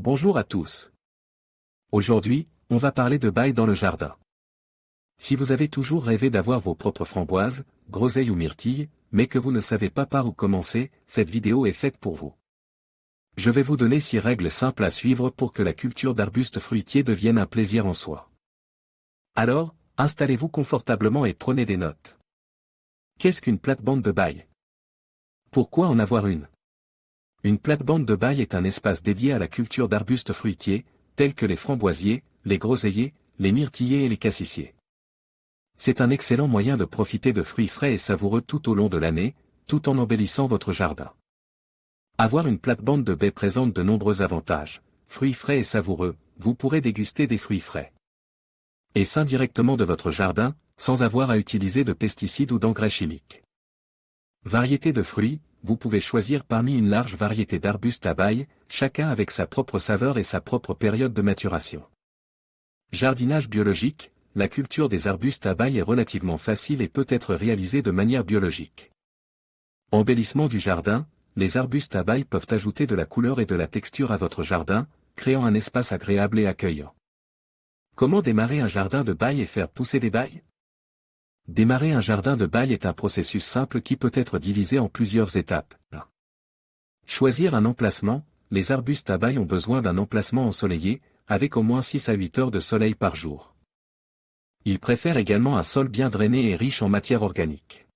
Bonjour à tous. Aujourd'hui, on va parler de bail dans le jardin. Si vous avez toujours rêvé d'avoir vos propres framboises, groseilles ou myrtilles, mais que vous ne savez pas par où commencer, cette vidéo est faite pour vous. Je vais vous donner 6 règles simples à suivre pour que la culture d'arbustes fruitiers devienne un plaisir en soi. Alors, installez-vous confortablement et prenez des notes. Qu'est-ce qu'une plate-bande de bail? Pourquoi en avoir une? Une plate-bande de bail est un espace dédié à la culture d'arbustes fruitiers, tels que les framboisiers, les groseilliers, les myrtillers et les cassissiers. C'est un excellent moyen de profiter de fruits frais et savoureux tout au long de l'année, tout en embellissant votre jardin. Avoir une plate-bande de baie présente de nombreux avantages. Fruits frais et savoureux, vous pourrez déguster des fruits frais et sains directement de votre jardin, sans avoir à utiliser de pesticides ou d'engrais chimiques. Variété de fruits, vous pouvez choisir parmi une large variété d'arbustes à bail, chacun avec sa propre saveur et sa propre période de maturation. Jardinage biologique, la culture des arbustes à bail est relativement facile et peut être réalisée de manière biologique. Embellissement du jardin, les arbustes à bail peuvent ajouter de la couleur et de la texture à votre jardin, créant un espace agréable et accueillant. Comment démarrer un jardin de bail et faire pousser des bails? Démarrer un jardin de bail est un processus simple qui peut être divisé en plusieurs étapes. Choisir un emplacement, les arbustes à bail ont besoin d'un emplacement ensoleillé, avec au moins 6 à 8 heures de soleil par jour. Ils préfèrent également un sol bien drainé et riche en matière organique.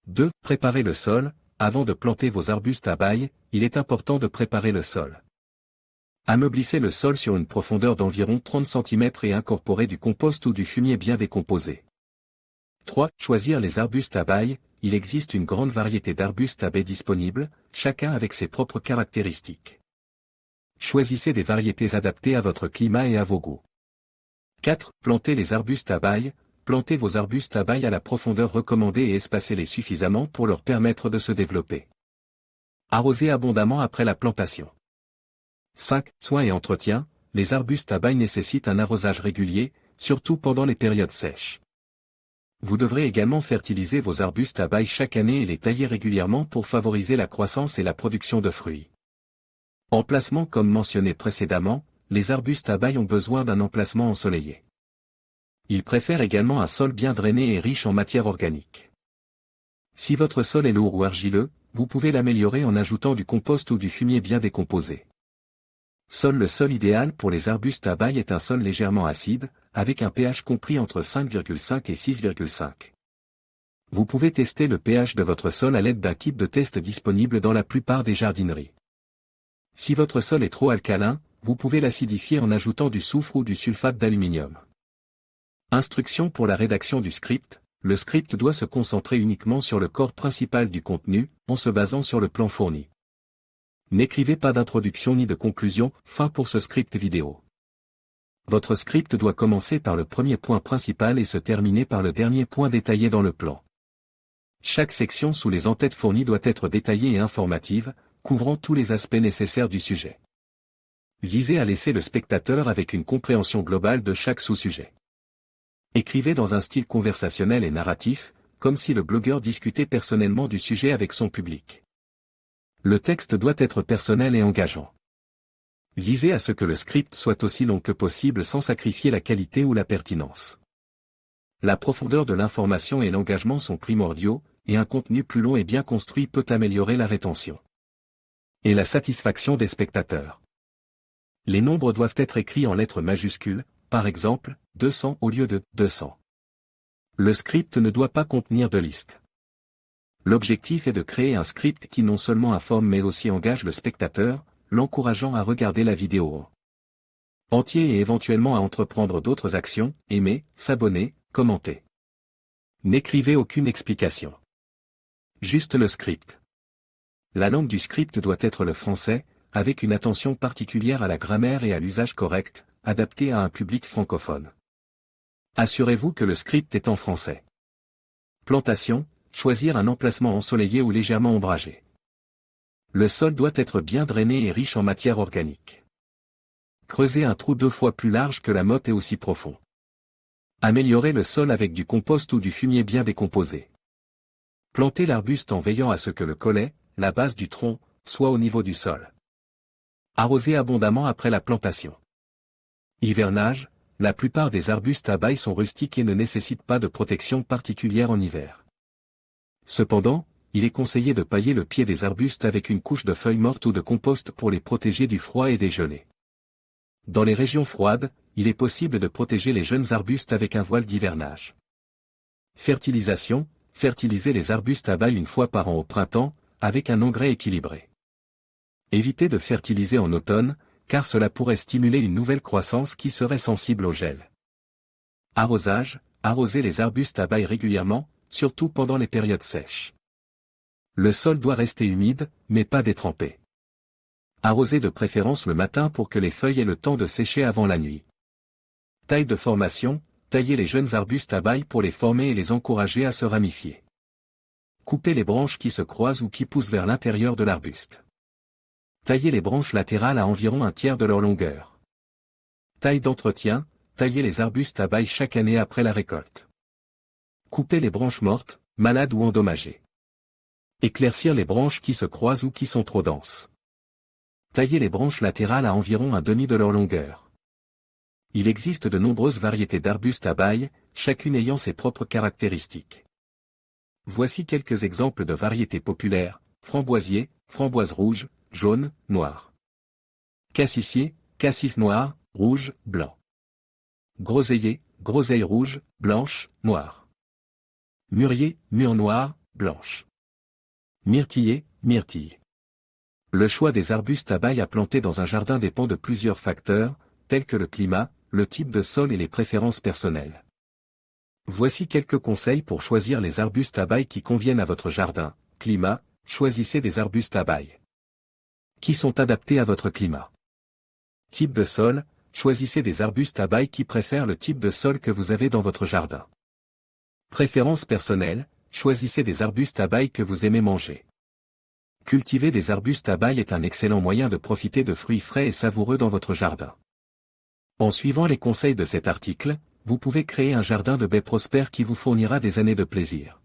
2. Préparer le sol. Avant de planter vos arbustes à bail, il est important de préparer le sol. Ameublissez le sol sur une profondeur d'environ 30 cm et incorporez du compost ou du fumier bien décomposé. 3. Choisir les arbustes à bail. Il existe une grande variété d'arbustes à baie disponibles, chacun avec ses propres caractéristiques. Choisissez des variétés adaptées à votre climat et à vos goûts. 4. Plantez les arbustes à bail. Plantez vos arbustes à bail à la profondeur recommandée et espacez-les suffisamment pour leur permettre de se développer. Arrosez abondamment après la plantation. 5. Soins et entretien. Les arbustes à bail nécessitent un arrosage régulier, surtout pendant les périodes sèches. Vous devrez également fertiliser vos arbustes à bail chaque année et les tailler régulièrement pour favoriser la croissance et la production de fruits. Emplacement. Comme mentionné précédemment, les arbustes à bail ont besoin d'un emplacement ensoleillé. Ils préfèrent également un sol bien drainé et riche en matière organique. Si votre sol est lourd ou argileux, vous pouvez l'améliorer en ajoutant du compost ou du fumier bien décomposé. Le sol idéal pour les arbustes à bail est un sol légèrement acide, avec un pH compris entre 5,5 et 6,5. Vous pouvez tester le pH de votre sol à l'aide d'un kit de test disponible dans la plupart des jardineries. Si votre sol est trop alcalin, vous pouvez l'acidifier en ajoutant du soufre ou du sulfate d'aluminium. Instructions pour la rédaction du script. Le script doit se concentrer uniquement sur le corps principal du contenu, en se basant sur le plan fourni. N'écrivez pas d'introduction ni de conclusion, fin pour ce script vidéo. Votre script doit commencer par le premier point principal et se terminer par le dernier point détaillé dans le plan. Chaque section sous les en-têtes fournies doit être détaillée et informative, couvrant tous les aspects nécessaires du sujet. Visez à laisser le spectateur avec une compréhension globale de chaque sous-sujet. Écrivez dans un style conversationnel et narratif, comme si le blogueur discutait personnellement du sujet avec son public. Le texte doit être personnel et engageant. Visez à ce que le script soit aussi long que possible sans sacrifier la qualité ou la pertinence. La profondeur de l'information et l'engagement sont primordiaux, et un contenu plus long et bien construit peut améliorer la rétention et la satisfaction des spectateurs. Les nombres doivent être écrits en lettres majuscules, par exemple, 200 au lieu de 200. Le script ne doit pas contenir de liste. L'objectif est de créer un script qui non seulement informe mais aussi engage le spectateur, l'encourageant à regarder la vidéo entière et éventuellement à entreprendre d'autres actions, aimer, s'abonner, commenter. N'écrivez aucune explication. Juste le script. La langue du script doit être le français, avec une attention particulière à la grammaire et à l'usage correct, adapté à un public francophone. Assurez-vous que le script est en français. Plantation. Choisir un emplacement ensoleillé ou légèrement ombragé. Le sol doit être bien drainé et riche en matière organique. Creusez un trou 2 fois plus large que la motte et aussi profond. Améliorez le sol avec du compost ou du fumier bien décomposé. Plantez l'arbuste en veillant à ce que le collet, la base du tronc, soit au niveau du sol. Arroser abondamment après la plantation. Hivernage, la plupart des arbustes à bail sont rustiques et ne nécessitent pas de protection particulière en hiver. Cependant, il est conseillé de pailler le pied des arbustes avec une couche de feuilles mortes ou de compost pour les protéger du froid et des gelées. Dans les régions froides, il est possible de protéger les jeunes arbustes avec un voile d'hivernage. Fertilisation, fertilisez les arbustes à bail une fois par an au printemps, avec un engrais équilibré. Évitez de fertiliser en automne, car cela pourrait stimuler une nouvelle croissance qui serait sensible au gel. Arrosage, arrosez les arbustes à bail régulièrement, surtout pendant les périodes sèches. Le sol doit rester humide, mais pas détrempé. Arrosez de préférence le matin pour que les feuilles aient le temps de sécher avant la nuit. Taille de formation, taillez les jeunes arbustes à bail pour les former et les encourager à se ramifier. Coupez les branches qui se croisent ou qui poussent vers l'intérieur de l'arbuste. Taillez les branches latérales à environ un tiers de leur longueur. Taille d'entretien, taillez les arbustes à bail chaque année après la récolte. Coupez les branches mortes, malades ou endommagées. Éclaircir les branches qui se croisent ou qui sont trop denses. Taillez les branches latérales à environ un demi de leur longueur. Il existe de nombreuses variétés d'arbustes à bail, chacune ayant ses propres caractéristiques. Voici quelques exemples de variétés populaires: framboisier, framboise rouge, jaune, noir. Cassissier, cassis noir, rouge, blanc. Groseillier, groseille rouge, blanche, noire. Mûrier, mûre noire, blanche. Myrtillier, myrtille. Le choix des arbustes à bail à planter dans un jardin dépend de plusieurs facteurs, tels que le climat, le type de sol et les préférences personnelles. Voici quelques conseils pour choisir les arbustes à bail qui conviennent à votre jardin. Climat, choisissez des arbustes à bail qui sont adaptés à votre climat. Type de sol, choisissez des arbustes à bail qui préfèrent le type de sol que vous avez dans votre jardin. Préférences personnelles, choisissez des arbustes à bail que vous aimez manger. Cultiver des arbustes à bail est un excellent moyen de profiter de fruits frais et savoureux dans votre jardin. En suivant les conseils de cet article, vous pouvez créer un jardin de baies prospère qui vous fournira des années de plaisir.